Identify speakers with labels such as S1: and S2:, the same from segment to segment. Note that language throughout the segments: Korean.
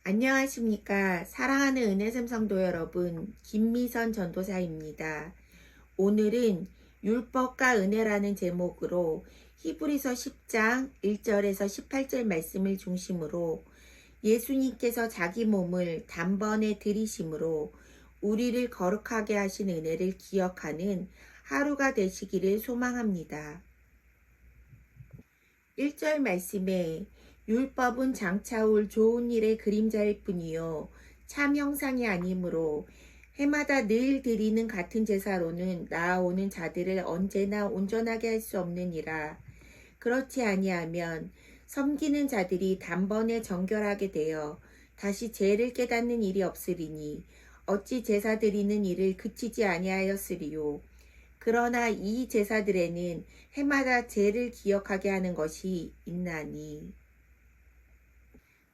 S1: 안녕하십니까. 사랑하는 은혜샘 성도 여러분, 김미선 전도사입니다. 오늘은 율법과 은혜라는 제목으로 히브리서 10장 1절에서 18절 말씀을 중심으로 예수님께서 자기 몸을 단번에 들이심으로 우리를 거룩하게 하신 은혜를 기억하는 하루가 되시기를 소망합니다. 1절 말씀에 율법은 장차 올 좋은 일의 그림자일 뿐이요 참 형상이 아니므로 해마다 늘 드리는 같은 제사로는 나아오는 자들을 언제나 온전하게 할 수 없느니라. 그렇지 아니하면 섬기는 자들이 단번에 정결하게 되어 다시 죄를 깨닫는 일이 없으리니 어찌 제사 드리는 일을 그치지 아니하였으리요. 그러나 이 제사들에는 해마다 죄를 기억하게 하는 것이 있나니.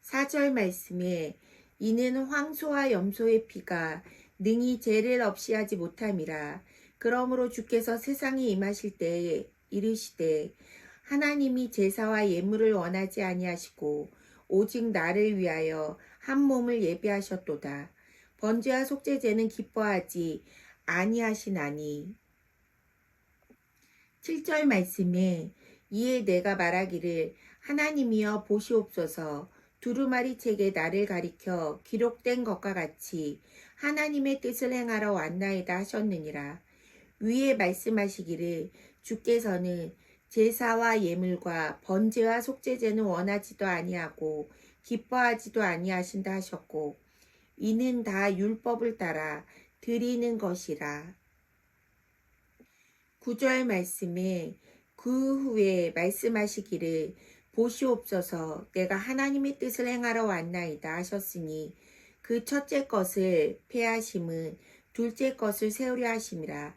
S1: 4절 말씀에 이는 황소와 염소의 피가 능히 죄를 없이 하지 못함이라. 그러므로 주께서 세상에 임하실 때에 이르시되 하나님이 제사와 예물을 원하지 아니하시고 오직 나를 위하여 한 몸을 예비하셨도다. 번제와 속죄제는 기뻐하지 아니하시나니. 7절 말씀에 이에 내가 말하기를 하나님이여 보시옵소서 두루마리 책에 나를 가리켜 기록된 것과 같이 하나님의 뜻을 행하러 왔나이다 하셨느니라. 위에 말씀하시기를 주께서는 제사와 예물과 번제와 속죄제는 원하지도 아니하고 기뻐하지도 아니하신다 하셨고 이는 다 율법을 따라 드리는 것이라. 9절 말씀에 그 후에 말씀하시기를 보시옵소서 내가 하나님의 뜻을 행하러 왔나이다 하셨으니 그 첫째 것을 폐하심은 둘째 것을 세우려 하심이라.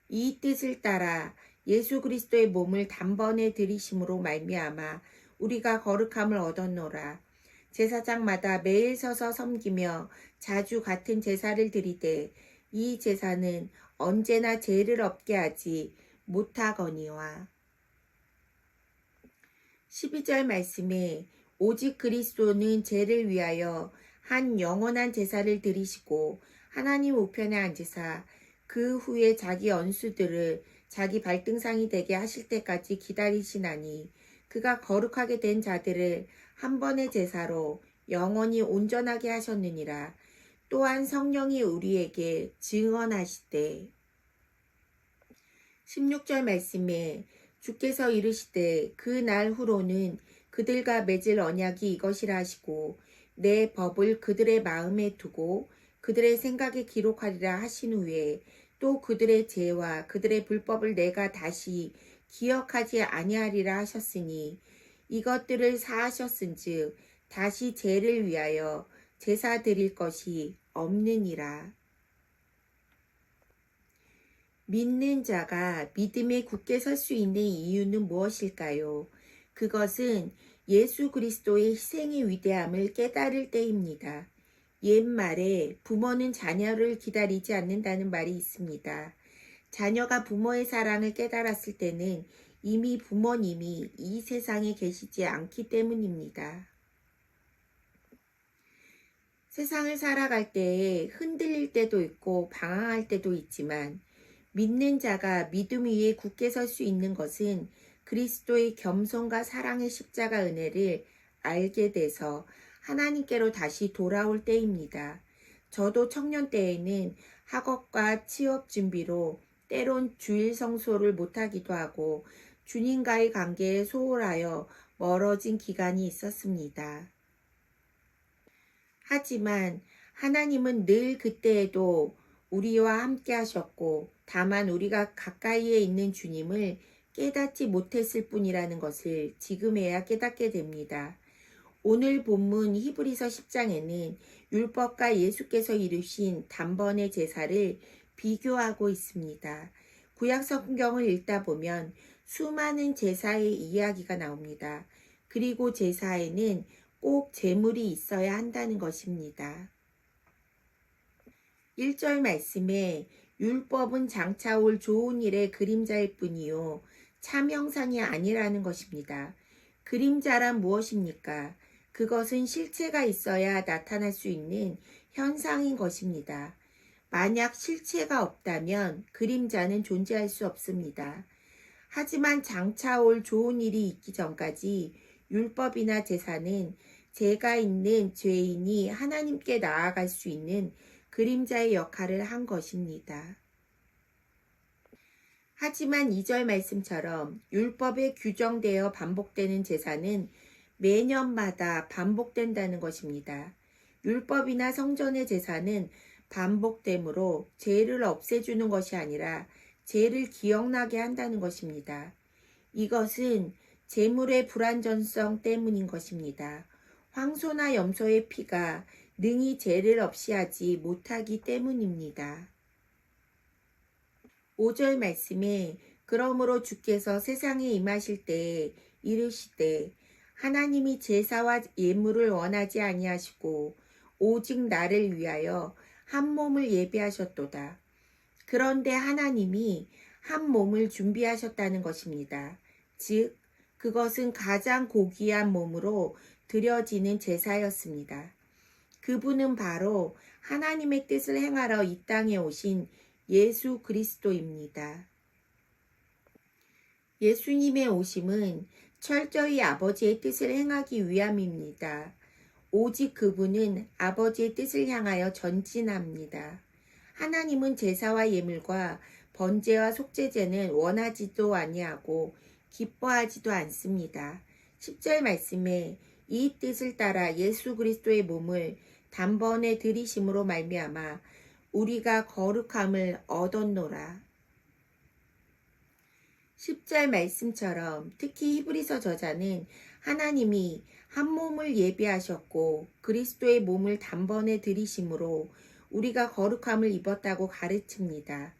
S1: 이 뜻을 따라 예수 그리스도의 몸을 단번에 들이심으로 말미암아 우리가 거룩함을 얻었노라. 제사장마다 매일 서서 섬기며 자주 같은 제사를 드리되 이 제사는 언제나 죄를 없게 하지 못하거니와. 12절 말씀에 오직 그리스도는 죄를 위하여 한 영원한 제사를 드리시고 하나님 우편에 앉으사 그 후에 자기 언수들을 자기 발등상이 되게 하실 때까지 기다리시나니 그가 거룩하게 된 자들을 한 번의 제사로 영원히 온전하게 하셨느니라. 또한 성령이 우리에게 증언하시되 16절 말씀에 주께서 이르시되 그 날 후로는 그들과 맺을 언약이 이것이라 하시고 내 법을 그들의 마음에 두고 그들의 생각에 기록하리라 하신 후에 또 그들의 죄와 그들의 불법을 내가 다시 기억하지 아니하리라 하셨으니 이것들을 사하셨은즉 다시 죄를 위하여 제사 드릴 것이 없느니라. 믿는 자가 믿음에 굳게 설 수 있는 이유는 무엇일까요? 그것은 예수 그리스도의 희생의 위대함을 깨달을 때입니다. 옛말에 부모는 자녀를 기다리지 않는다는 말이 있습니다. 자녀가 부모의 사랑을 깨달았을 때는 이미 부모님이 이 세상에 계시지 않기 때문입니다. 세상을 살아갈 때에 흔들릴 때도 있고 방황할 때도 있지만 믿는 자가 믿음 위에 굳게 설 수 있는 것은 그리스도의 겸손과 사랑의 십자가 은혜를 알게 돼서 하나님께로 다시 돌아올 때입니다. 저도 청년 때에는 학업과 취업 준비로 때론 주일 성소를 못하기도 하고 주님과의 관계에 소홀하여 멀어진 기간이 있었습니다. 하지만 하나님은 늘 그때에도 우리와 함께 하셨고 다만 우리가 가까이에 있는 주님을 깨닫지 못했을 뿐이라는 것을 지금에야 깨닫게 됩니다. 오늘 본문 히브리서 10장에는 율법과 예수께서 이루신 단번의 제사를 비교하고 있습니다. 구약 성경을 읽다 보면 수많은 제사의 이야기가 나옵니다. 그리고 제사에는 꼭 제물이 있어야 한다는 것입니다. 1절 말씀에 율법은 장차 올 좋은 일의 그림자일 뿐이요 참 형상이 아니라는 것입니다. 그림자란 무엇입니까? 그것은 실체가 있어야 나타날 수 있는 현상인 것입니다. 만약 실체가 없다면 그림자는 존재할 수 없습니다. 하지만 장차 올 좋은 일이 있기 전까지 율법이나 제사는 죄가 있는 죄인이 하나님께 나아갈 수 있는 그림자의 역할을 한 것입니다. 하지만 2절 말씀처럼 율법에 규정되어 반복되는 제사는 매년마다 반복된다는 것입니다. 율법이나 성전의 제사는 반복되므로 죄를 없애주는 것이 아니라 죄를 기억나게 한다는 것입니다. 이것은 제물의 불완전성 때문인 것입니다. 황소나 염소의 피가 능히 죄를 없이 하지 못하기 때문입니다. 5절 말씀에 그러므로 주께서 세상에 임하실 때에 이르시되 하나님이 제사와 예물을 원하지 아니하시고 오직 나를 위하여 한 몸을 예비하셨도다. 그런데 하나님이 한 몸을 준비하셨다는 것입니다. 즉 그것은 가장 고귀한 몸으로 드려지는 제사였습니다. 그분은 바로 하나님의 뜻을 행하러 이 땅에 오신 예수 그리스도입니다. 예수님의 오심은 철저히 아버지의 뜻을 행하기 위함입니다. 오직 그분은 아버지의 뜻을 향하여 전진합니다. 하나님은 제사와 예물과 번제와 속죄제는 원하지도 아니하고 기뻐하지도 않습니다. 10절 말씀에 이 뜻을 따라 예수 그리스도의 몸을 단번에 들이심으로 말미암아 우리가 거룩함을 얻었노라. 10절 말씀처럼 특히 히브리서 저자는 하나님이 한 몸을 예비하셨고 그리스도의 몸을 단번에 들이심으로 우리가 거룩함을 입었다고 가르칩니다.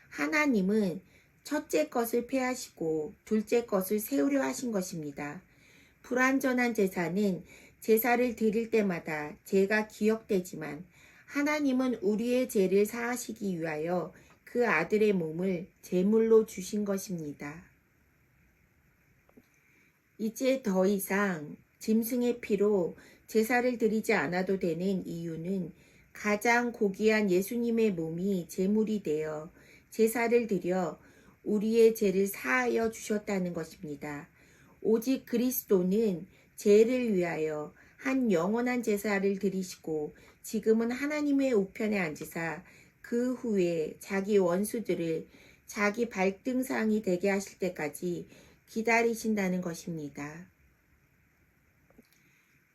S1: 하나님은 첫째 것을 폐하시고 둘째 것을 세우려 하신 것입니다. 불완전한 제사는 제사를 드릴 때마다 죄가 기억되지만 하나님은 우리의 죄를 사하시기 위하여 그 아들의 몸을 제물로 주신 것입니다. 이제 더 이상 짐승의 피로 제사를 드리지 않아도 되는 이유는 가장 고귀한 예수님의 몸이 제물이 되어 제사를 드려 우리의 죄를 사하여 주셨다는 것입니다. 오직 그리스도는 죄를 위하여 한 영원한 제사를 드리시고 지금은 하나님의 우편에 앉으사 그 후에 자기 원수들을 자기 발등상이 되게 하실 때까지 기다리신다는 것입니다.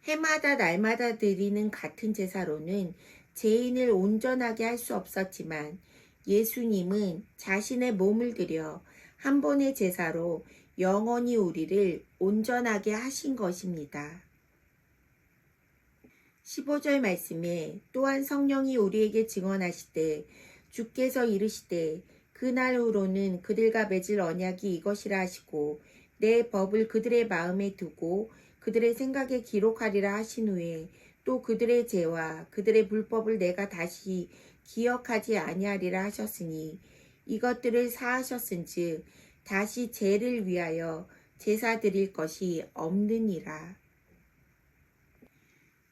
S1: 해마다 날마다 드리는 같은 제사로는 죄인을 온전하게 할 수 없었지만 예수님은 자신의 몸을 들여 한 번의 제사로 영원히 우리를 온전하게 하신 것입니다. 15절 말씀에 또한 성령이 우리에게 증언하시되 주께서 이르시되 그날후로는 그들과 맺을 언약이 이것이라 하시고 내 법을 그들의 마음에 두고 그들의 생각에 기록하리라 하신 후에 또 그들의 죄와 그들의 불법을 내가 다시 기억하지 아니하리라 하셨으니 이것들을 사하셨은즉 다시 죄를 위하여 제사 드릴 것이 없느니라.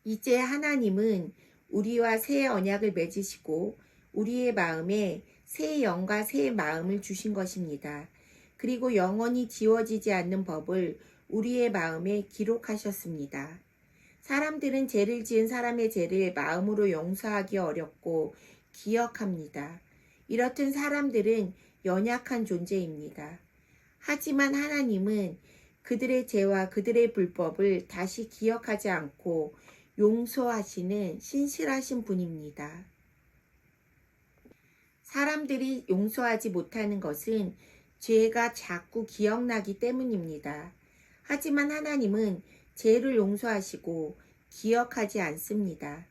S1: 이제 하나님은 우리와 새 언약을 맺으시고 우리의 마음에 새 영과 새 마음을 주신 것입니다. 그리고 영원히 지워지지 않는 법을 우리의 마음에 기록하셨습니다. 사람들은 죄를 지은 사람의 죄를 마음으로 용서하기 어렵고 기억합니다. 이렇듯 사람들은 연약한 존재입니다. 하지만 하나님은 그들의 죄와 그들의 불법을 다시 기억하지 않고 용서하시는 신실하신 분입니다. 사람들이 용서하지 못하는 것은 죄가 자꾸 기억나기 때문입니다. 하지만 하나님은 죄를 용서하시고 기억하지 않습니다.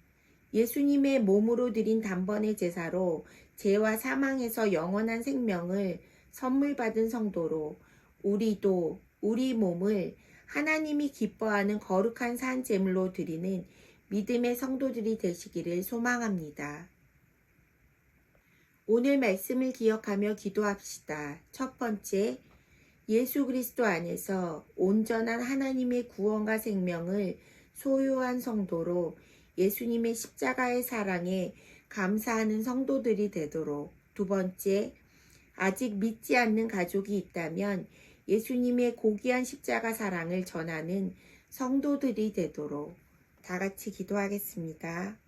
S1: 예수님의 몸으로 드린 단번의 제사로 죄와 사망에서 영원한 생명을 선물 받은 성도로 우리도 우리 몸을 하나님이 기뻐하는 거룩한 산 제물로 드리는 믿음의 성도들이 되시기를 소망합니다. 오늘 말씀을 기억하며 기도합시다. 첫 번째, 예수 그리스도 안에서 온전한 하나님의 구원과 생명을 소유한 성도로 예수님의 십자가의 사랑에 감사하는 성도들이 되도록. 두 번째, 아직 믿지 않는 가족이 있다면 예수님의 고귀한 십자가 사랑을 전하는 성도들이 되도록. 다 같이 기도하겠습니다.